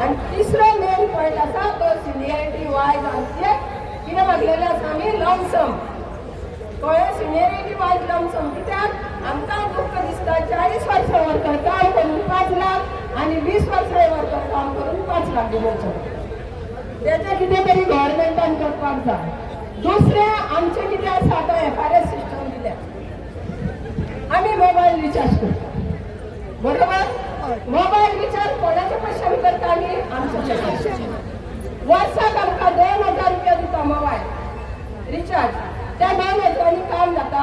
आणि तिसरो main point आसा तो सिनियरिटी वायज आमचे कितें मागलेलें आसा आमी लमसम कळ्ळें सिनियरिटी वायज लमसम कित्याक आमकां दुख्ख दिसता 40 वर्सां वर्कर काम करून 5 लाख आणि 20 वर्सां वर्कर काम करून 5 लाख दिवचो तेजें कितें तरी गव्हर्मेंटान करपाक जाय दुसरें आमचें कितें आसा तो FRS सिस्टम दिल्या आमी मोबायल रिचार्ज करता बरोबर मोबायल रिचार्ज कोणाच्या पयशांनी करता आमी आमच्या पयशांनी वर्साक आमकां 2000 रुपया दिता मोबायल रिचार्ज त्या 2000 काम जाता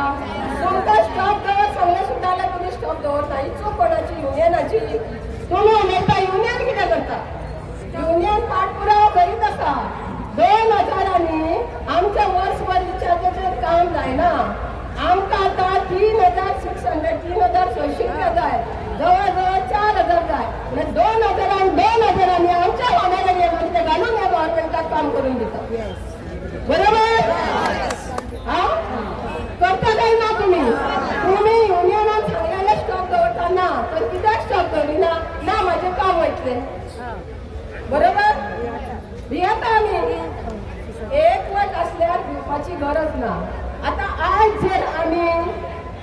तुमकां स्टॉप दवर सांगलें सुद्दां जाल्यार तुमी स्टॉप दवरता ही चूक कोणाची युनियनाची तुमी उलयता युनियन कितें करता युनियन पाठपुरावो करीत आसा 2000 आमच्या वर्सभर रिचार्जाचेर काम जायना आमकां आतां 3600 रुपया जाय जवळ जवळ 4000 जाय म्हणजे 2000 आमच्या ऑनलायन ते घालून ह्या गव्हर्मेंटाक काम करून दिता बरोबर हा करता काय ना तुम्ही युनियनान सांगलेले स्टॉप दवरता ना तर कित्याक स्टॉप दवरिना ना म्हाजें काम वयतलें बरोबर भियेता आमी एकवट असल्यार भिवपाची गरज ना आता आज जर आमी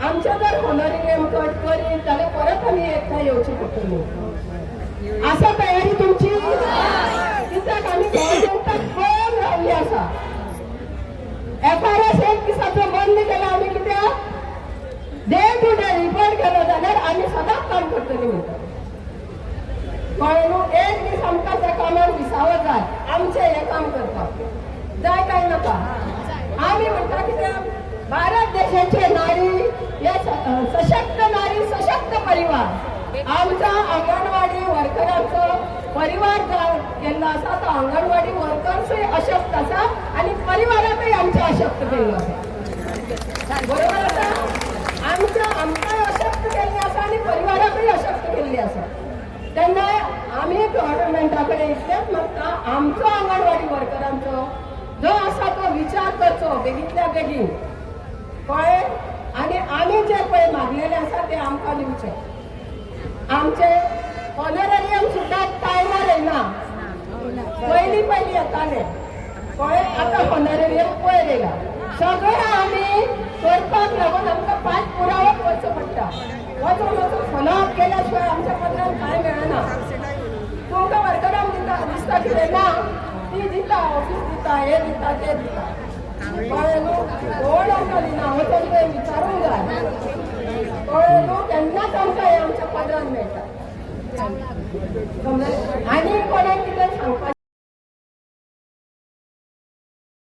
आमच्या जर होनोरियम कट करीत जाल्यार परत आमी एकठांय येवची पडटली आसा तयारी तुमची कित्याक आमी गव्हर्मेंटाक पळोवन रावल्ली आसा FRS एक दिसाचो बंद केला आमी कित्याक डे टू डे रिपोर्ट केलो जाल्यार आमी सदांच काम करतली म्हणटा कळ्ळें न्हू एक दीस आमकां त्या कामाक विसावो जाय आमचें हें काम करपाक जाय काय नाका आमी म्हणटा कित्याक भारत देशाचे नारी हे सशक्त नारी सशक्त परिवार आमचा अंगणवाडी वर्करांचो परिवार केल्लो आसा तो अंगणवाडी वर्कर्सूय अशक्त आसा आणि परिवाराकय आमच्या अशक्त केल्लो आसा बरोबर आसा आमकांय अशक्त केल्ली आसा आनी परिवाराकय अशक्त केल्ली आसा तेन्ना आमी गव्हर्मेंटा कडेन इतलेंच मागता आमचो अंगणवाडी वर्करांचो जो आसा तो विचार करचो बेगींतल्या बेगीन कळ्ळें आनी आमी जे पळय मागलेले आसा ते आमकां दिवचे आमचे ऑनरेरियम सुद्दां टायमार येना पयलीं येताले कळ्ळें आतां ऑनरेरियम पयर येयला सगळें आमी करपाक लागून आमकां पाठपुरावो करचो पडटा वचून फॉलोअप केल्या शिवाय आमच्या पत्रान कांय मेळना तुमकां वर्करांक दिसता कितें ना ती दिता ऑफीस दिता हे दिता ते दिता कळ्ळें न्हू कोण आमकां दिना वचून तें विचारूंक जाय कळ्ळें न्हू तेन्नाच आमकां हें आमच्या पदरान मेळटा आनी